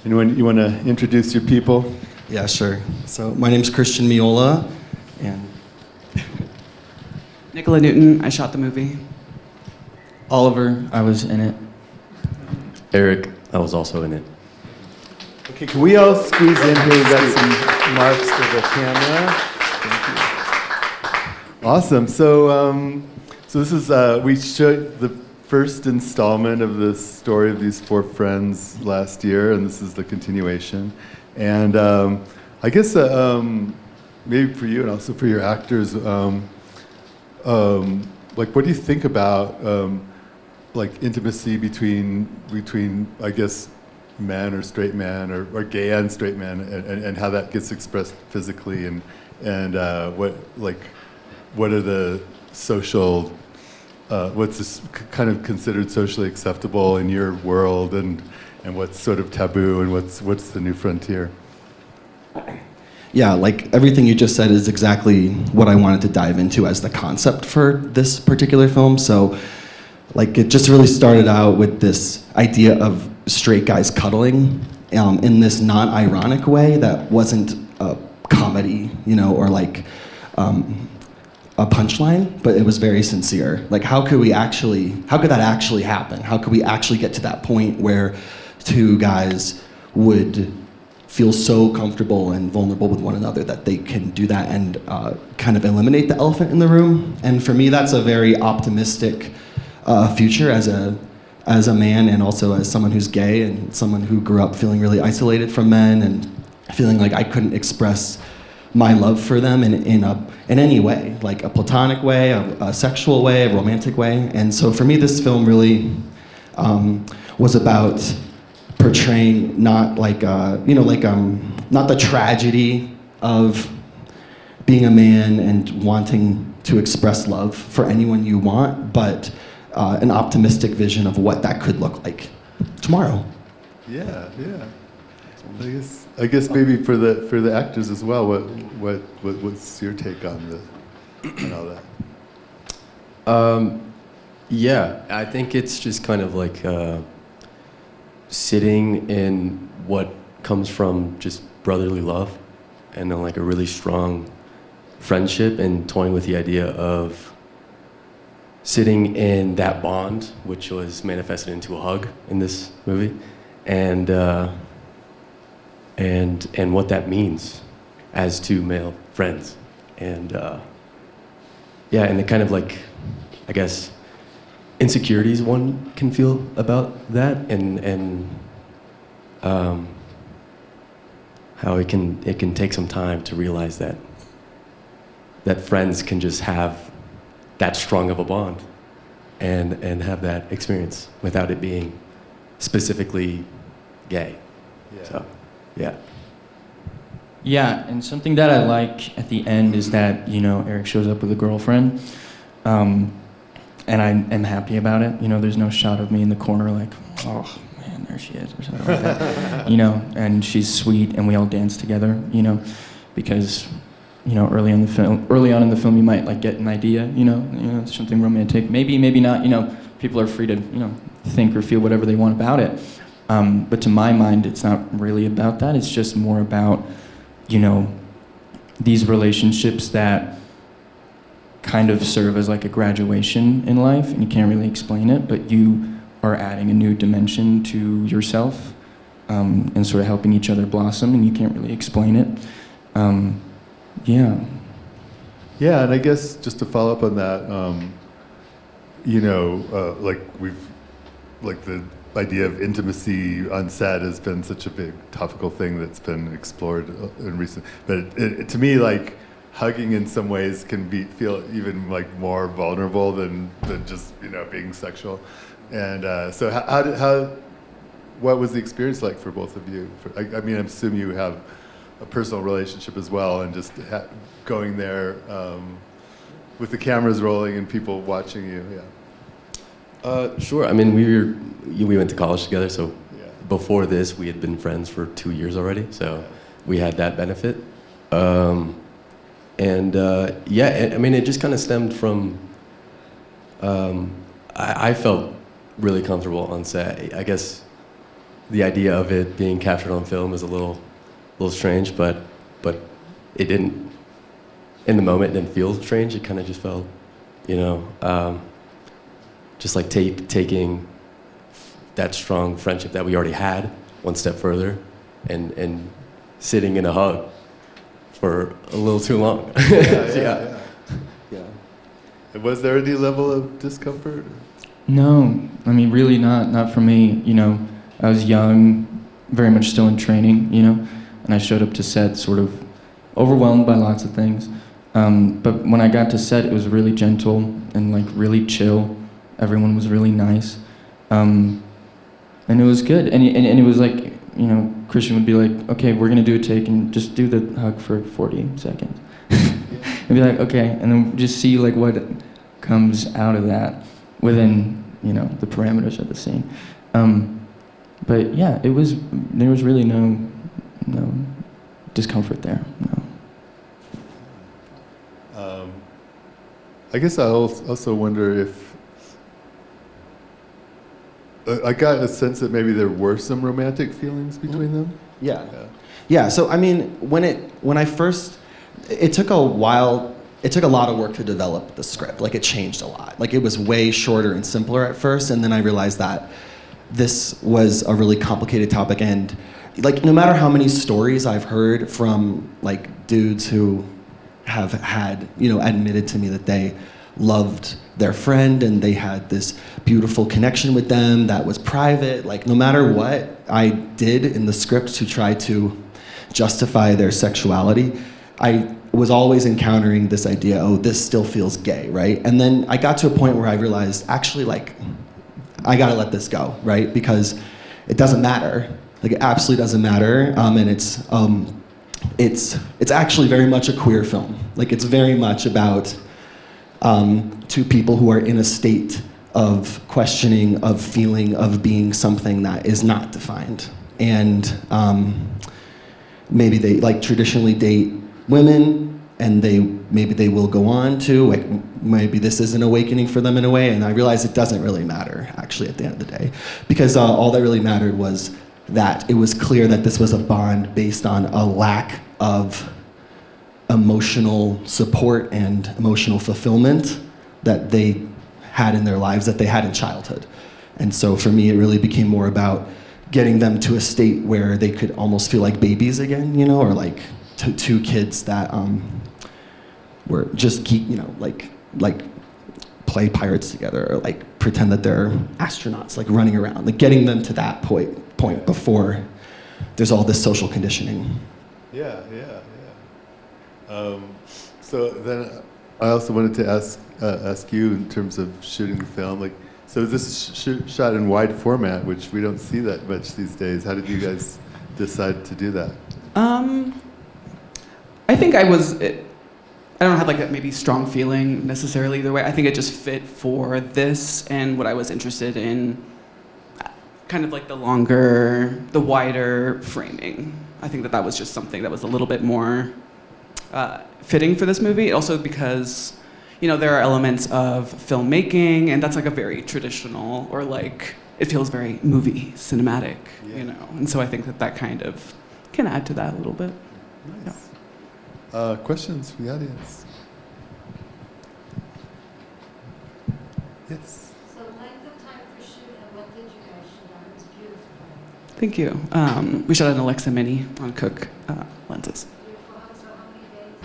Anyone, you want to introduce your people? Yeah, sure. So my name's Christian Meola, and Nicola Newton, I shot the movie. Oliver, I was in it. Eric, I was also in it. Okay, can we all squeeze in here? We've got some marks for the camera. Thank you. Awesome. So this is, we showed the first installment of the story of these four friends last year, and this is the continuation. And I guess maybe for you and also for your actors, like, what do you think about like intimacy between I guess man or straight man or gay and straight man, and how that gets expressed physically, and what are the social what's this kind of considered socially acceptable in your world, and what's sort of taboo, and what's the new frontier? yeah, like everything you just said is exactly what I wanted to dive into as the concept for this particular film. So, like, it just really started out with this idea of straight guys cuddling in this non-ironic way that wasn't a comedy, you know, or like a punchline, but it was very sincere. Like, how could that actually happen? How could we actually get to that point where two guys would feel so comfortable and vulnerable with one another that they can do that and kind of eliminate the elephant in the room? And for me, that's a very optimistic future as a man, and also as someone who's gay and someone who grew up feeling really isolated from men and feeling like I couldn't express my love for them in any way, like a platonic way, a sexual way, a romantic way. And so for me, this film really was about portraying not like not the tragedy of being a man and wanting to express love for anyone you want, but an optimistic vision of what that could look like tomorrow. Yeah. I guess maybe for the actors as well. What's your take on all that? Yeah, I think it's just kind of like sitting in what comes from just brotherly love, and then like a really strong friendship, and toying with the idea of sitting in that bond, which was manifested into a hug in this movie, and what that means as two male friends, and and the kind of like, I guess, insecurities one can feel about that, and how it can take some time to realize that friends can just have that strong of a bond and have that experience without it being specifically gay. Yeah. So, yeah. Yeah, and something that I like at the end is that, you know, Eric shows up with a girlfriend, and I am happy about it. You know, there's no shot of me in the corner like, oh man, there she is, or something like that. You know, and she's sweet, and we all dance together. You know, because, you know, early on in the film, you might like get an idea. You know, something romantic. Maybe not. You know, people are free to, you know, think or feel whatever they want about it. But to my mind, it's not really about that. It's just more about, you know, these relationships that kind of serve as like a graduation in life, and you can't really explain it, but you are adding a new dimension to yourself, and sort of helping each other blossom, and you can't really explain it. Yeah, and I guess just to follow up on that, you know, like the idea of intimacy on set has been such a big topical thing that's been explored in recent. But to me, like, hugging in some ways can feel even like more vulnerable than just, you know, being sexual. And so what was the experience like for both of you? I mean, I assume you have a personal relationship as well, and just going there with the cameras rolling and people watching you. Yeah. Sure. I mean, we went to college together, so Yeah. before this, we had been friends for 2 years already, so we had that benefit. I mean, it just kind of stemmed from, I felt really comfortable on set. I guess the idea of it being captured on film is a little strange, but it didn't. In the moment, it didn't feel strange. It kind of just felt, just like taking that strong friendship that we already had one step further, and sitting in a hug for a little too long. Yeah. Was there any level of discomfort? No, I mean, really not for me. I was young, very much still in training, and I showed up to set sort of overwhelmed by lots of things. But when I got to set, it was really gentle and like really chill. Everyone was really nice. And it was good. And it was like, Christian would be like, okay, we're gonna do a take and just do the hug for 40 seconds. And be like, okay, and then just see like what comes out of that within, the parameters of the scene. But yeah, there was really no discomfort there, no. I guess I also wonder if I got a sense that maybe there were some romantic feelings between them. Yeah. So I mean, when I first, it took a while. It took a lot of work to develop the script. Like, it changed a lot. Like, it was way shorter and simpler at first, and then I realized that this was a really complicated topic, and like, no matter how many stories I've heard from like dudes who have had, admitted to me that they loved their friend and they had this beautiful connection with them that was private, like, no matter what I did in the script to try to justify their sexuality, I was always encountering this idea, oh, this still feels gay, right? And then I got to a point where I realized, actually, like, I gotta let this go, right? Because it doesn't matter. Like, it absolutely doesn't matter. And it's actually very much a queer film. Like, it's very much about two people who are in a state of questioning, of feeling, of being something that is not defined. And maybe they like traditionally date women, and maybe they will go on to, like, maybe this is an awakening for them in a way, and I realized it doesn't really matter, actually, at the end of the day. Because all that really mattered was that it was clear that this was a bond based on a lack of emotional support and emotional fulfillment that they had in their lives, that they had in childhood. And so for me, it really became more about getting them to a state where they could almost feel like babies again, or like two kids that were just like play pirates together, or like pretend that they're astronauts, like running around, like getting them to that point before there's all this social conditioning. Yeah. So then I also wanted to ask you in terms of shooting the film, like, so this is shot in wide format, which we don't see that much these days. How did you guys decide to do that? I think I don't have like a maybe strong feeling necessarily either way. I think it just fit for this and what I was interested in, kind of like the wider framing. I think that was just something that was a little bit more fitting for this movie. Also because, there are elements of filmmaking, and that's like a very traditional, or like, it feels very movie cinematic, and so I think that kind of can add to that a little bit. Nice. Questions from the audience? Yes. So length of time for shoot, and what did you guys shoot on? It was beautiful. Thank you. We shot an Alexa Mini on Cook lenses. Beautiful. So how many days?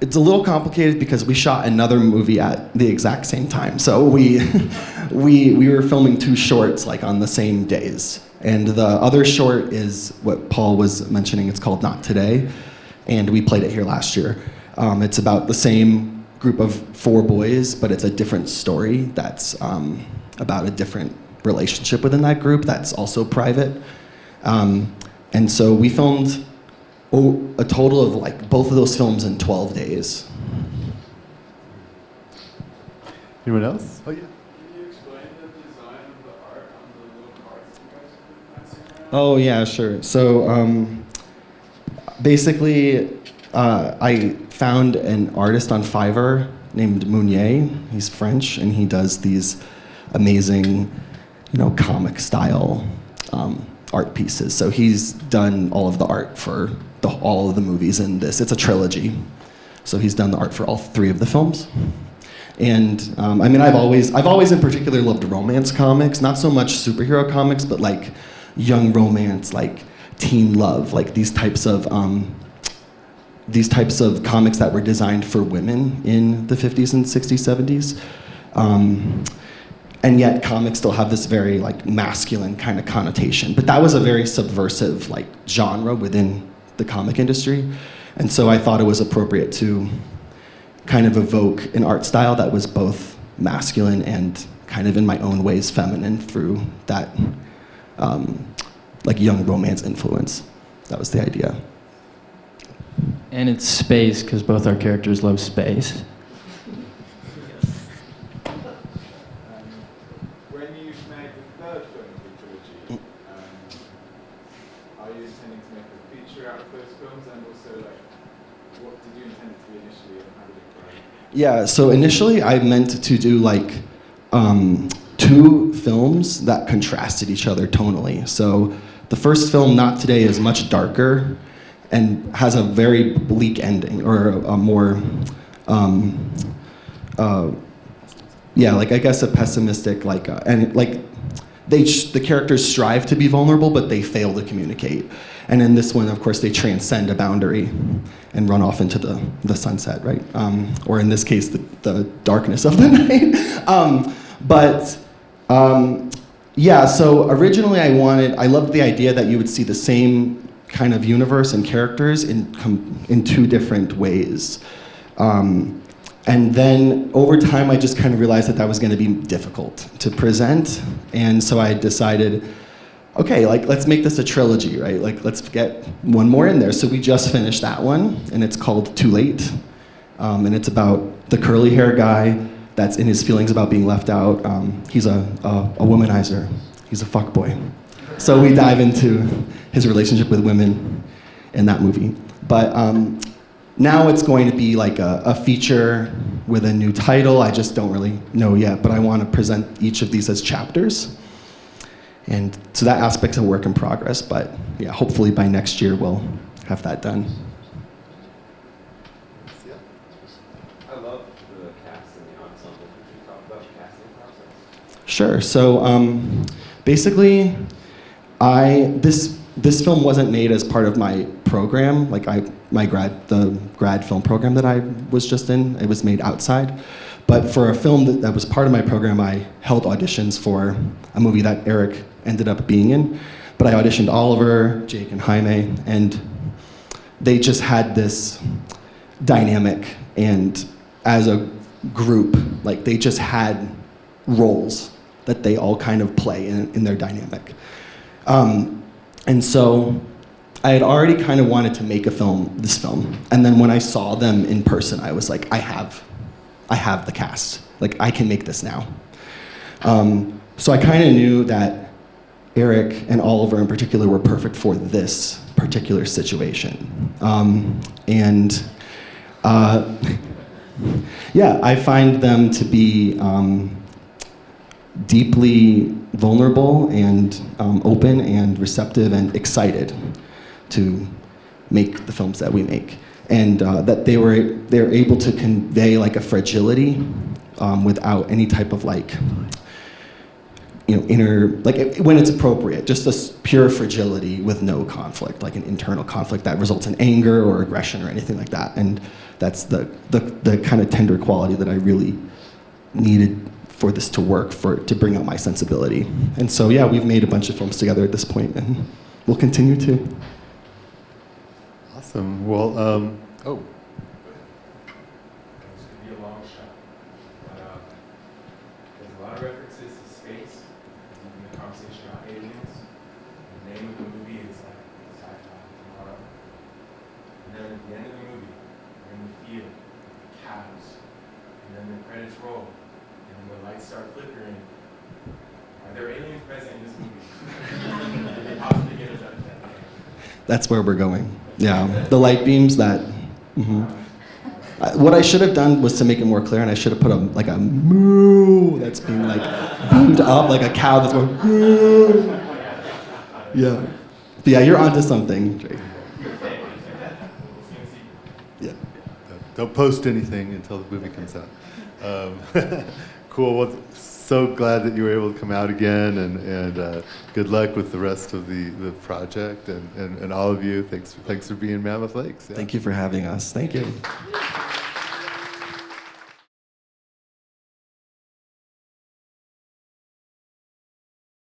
It's a little complicated because we shot another movie at the exact same time. So we were filming two shorts like on the same days. And the other short is what Paul was mentioning. It's called Not Today. And we played it here last year. It's about the same group of 4 boys, but it's a different story that's about a different relationship within that group that's also private. And so we filmed a total of like both of those films in 12 days. Anyone else? Oh, yeah. Can you explain the design of the art on the little cards you guys have been passing around? Oh, yeah, sure. So basically, I found an artist on Fiverr named Mounier. He's French, and he does these amazing, comic style art pieces. So he's done all of the art for all of the movies in this. It's a trilogy. So he's done the art for all 3 of the films. And I mean, I've always in particular loved romance comics, not so much superhero comics, but like young romance, like teen love, like these types of comics that were designed for women in the 50s and 60s, 70s. And yet comics still have this very like masculine kind of connotation. But that was a very subversive like genre within the comic industry. And so I thought it was appropriate to kind of evoke an art style that was both masculine and kind of in my own ways feminine through that like young romance influence. That was the idea. And it's space, because both our characters love space. When you made the third film of the trilogy, are you intending to make a feature out of those films? And also, like, what did you intend it to be initially, and how did it grow? Yeah, so initially I meant to do like 2 films that contrasted each other tonally. So the first film, Not Today, is much darker and has a very bleak ending, or a more, like I guess a pessimistic, like, and like the characters strive to be vulnerable, but they fail to communicate. And in this one, of course, they transcend a boundary and run off into the sunset, right? Or in this case, the darkness of the night. Yeah, so originally I loved the idea that you would see the same kind of universe and characters in 2 different ways. And then over time, I just kind of realized that was going to be difficult to present. And so I decided, okay, like let's make this a trilogy, right? Like let's get one more in there. So we just finished that one, and it's called Too Late. And it's about the curly hair guy that's in his feelings about being left out. He's a womanizer. He's a fuckboy. So we dive into his relationship with women in that movie. But now it's going to be like a feature with a new title. I just don't really know yet, but I want to present each of these as chapters. And so that aspect's a work in progress, but yeah, hopefully by next year we'll have that done. I love the cast and the ensemble. Could you talk about the casting process? Sure. So basically, this film wasn't made as part of my program, like the grad film program that I was just in. It was made outside. But for a film that was part of my program, I held auditions for a movie that Eric ended up being in. But I auditioned Oliver, Jake, and Jaime, and they just had this dynamic, and as a group, like they just had roles that they all kind of play in their dynamic. And so I had already kind of wanted to make this film. And then when I saw them in person, I was like, I have the cast. Like, I can make this now. So I kind of knew that Eric and Oliver in particular were perfect for this particular situation. Yeah, I find them to be deeply vulnerable and open and receptive and excited to make the films that we make, and that they're able to convey like a fragility without any type of like inner, like when it's appropriate, just this pure fragility with no conflict, like an internal conflict that results in anger or aggression or anything like that. And that's the kind of tender quality that I really needed for this to work, to bring out my sensibility. And so yeah, we've made a bunch of films together at this point, and we'll continue to. Awesome. Well, This could be a long shot, but there's a lot of references to space in the conversation about aliens. The name of the movie is like sci-fi tomorrow. And then at the end of the movie, we're in the field, cows, and then the credits roll, and then the lights start flickering. Are there aliens present in this movie? Could they possibly get us up to that? That's where we're going. Yeah, the light beams that. What I should have done was to make it more clear, and I should have put a moo that's being like beamed up, like a cow that's going moo. Yeah. But yeah, you're onto something, Drake. Yeah. Don't post anything until the movie comes out. Cool. Well, so glad that you were able to come out again, and good luck with the rest of the project, and all of you. Thanks for being Mammoth Lakes. Yeah. Thank you for having us. Thank you.